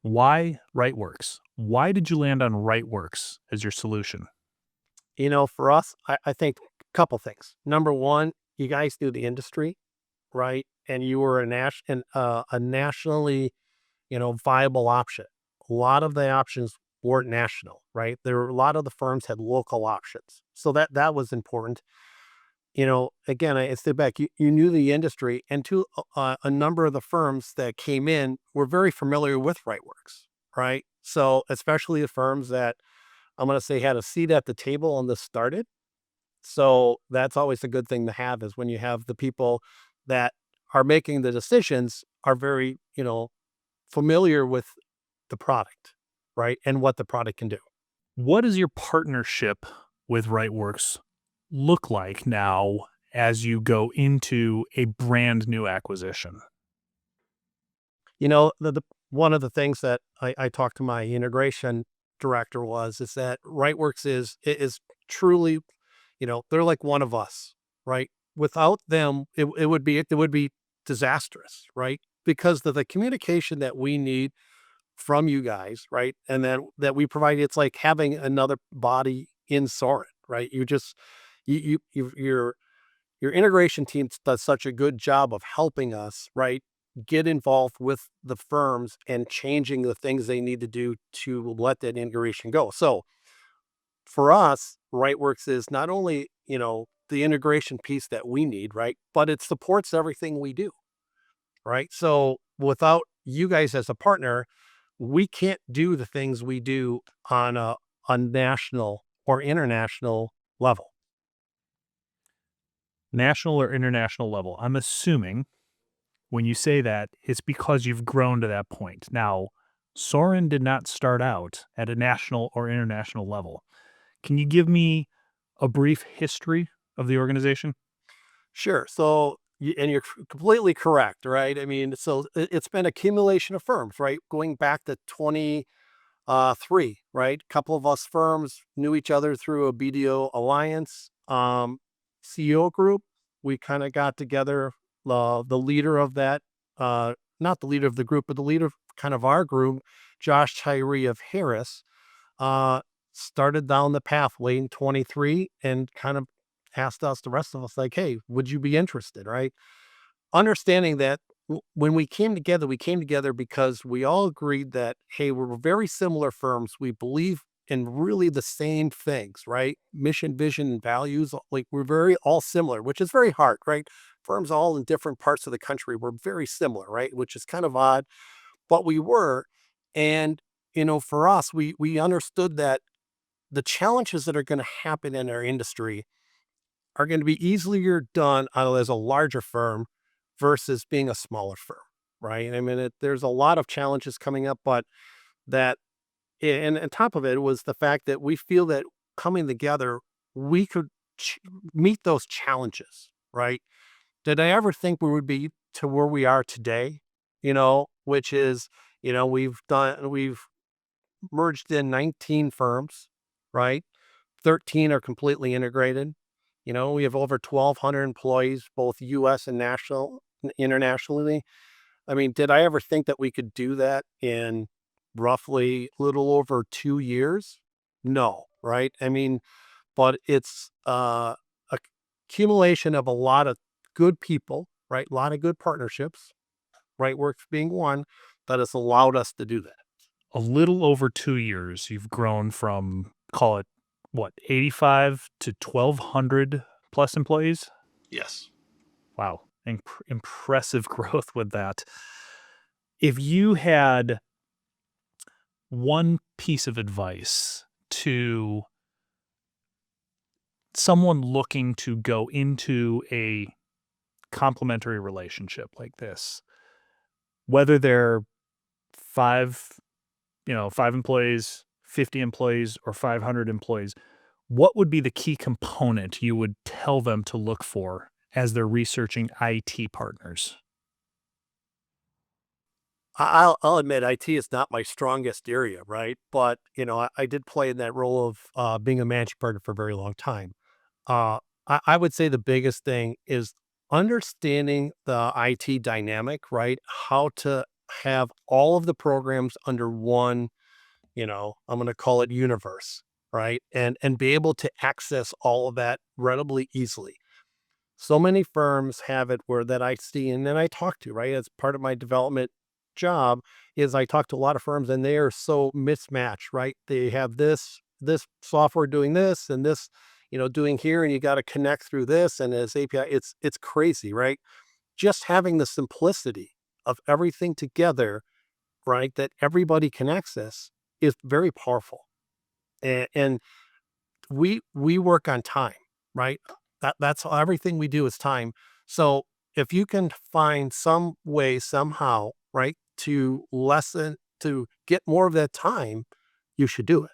Why Rightworks? Why did you land on Rightworks as your solution? For us, I think a couple things. Number one, you guys knew the industry, right? And you were a nationally, viable option. A lot of the options weren't national, right? There were a lot of the firms had local options. So that was important. Again, I step back, you knew the industry, and a number of the firms that came in were very familiar with Rightworks, right? So especially the firms that I'm going to say had a seat at the table when this started. So that's always a good thing to have is when you have the people that are making the decisions are very, familiar with the product, right? And what the product can do. What does your partnership with Rightworks look like now as you go into a brand new acquisition? The one of the things that I talked to my integration director is that Rightworks is truly, they're like one of us, right? Without them, it would be disastrous, right? Because the communication that we need from you guys, right? And then that we provide, it's like having another body in Sorren, right? Your integration team does such a good job of helping us, right? Get involved with the firms and changing the things they need to do to let that integration go. So for us, Rightworks is not only, the integration piece that we need, right? But it supports everything we do, right? So without you guys as a partner, we can't do the things we do on a national or international level. National or international level? I'm assuming when you say that, it's because you've grown to that point. Now, Soren did not start out at a national or international level. Can you give me a brief history of the organization? Sure. So, and you're completely correct, right? I mean, so it's been accumulation of firms, right? Going back to 23, right? A couple of us firms knew each other through a BDO alliance, CEO group. We kind of got together, the leader of that, not the leader of the group, but the leader of kind of our group, Josh Tyree of Harris, uh, started down the pathway in 23 and kind of asked us, the rest of us, like, hey, would you be interested? Right. Understanding that when we came together because we all agreed that, hey, we're very similar firms. We believe in really the same things, right? Mission, vision, and values. Like we're very all similar, which is very hard, right? Firms all in different parts of the country were very similar, right? Which is kind of odd, but we were. And, for us, we understood that the challenges that are going to happen in our industry are going to be easier done as a larger firm versus being a smaller firm, right? I mean, there's a lot of challenges coming up, but that, and on top of it was the fact that we feel that coming together, we could meet those challenges, right? Did I ever think we would be to where we are today? Which is, we've merged in 19 firms, right? 13 are completely integrated. We have over 1,200 employees, both US and internationally. I mean, did I ever think that we could do that in roughly a little over 2 years? No, right? I mean, but it's a accumulation of a lot of good people, right? A lot of good partnerships, right? Works being one that has allowed us to do that. A little over 2 years, you've grown from, call it, what, 85 to 1,200 plus employees? Yes. Wow, impressive growth with that. If you had one piece of advice to someone looking to go into a complementary relationship like this, whether they're 5, 5 employees, 50 employees, or 500 employees, what would be the key component you would tell them to look for as they're researching IT partners? I'll admit IT is not my strongest area, right? But, I did play in that role of being a managing partner for a very long time. Uh, I would say the biggest thing is understanding the IT dynamic, right? How to have all of the programs under one, I'm going to call it universe, right? And be able to access all of that relatively easily. So many firms have it where that I see and then I talk to, right? As part of my development job is I talk to a lot of firms and they are so mismatched, right? They have this software doing this and this, doing here, and you got to connect through this and as API. It's crazy, right? Just having the simplicity of everything together, right, that everybody can access is very powerful. And we work on time, right? That's everything we do is time. So if you can find some way somehow, right, to get more of that time, you should do it.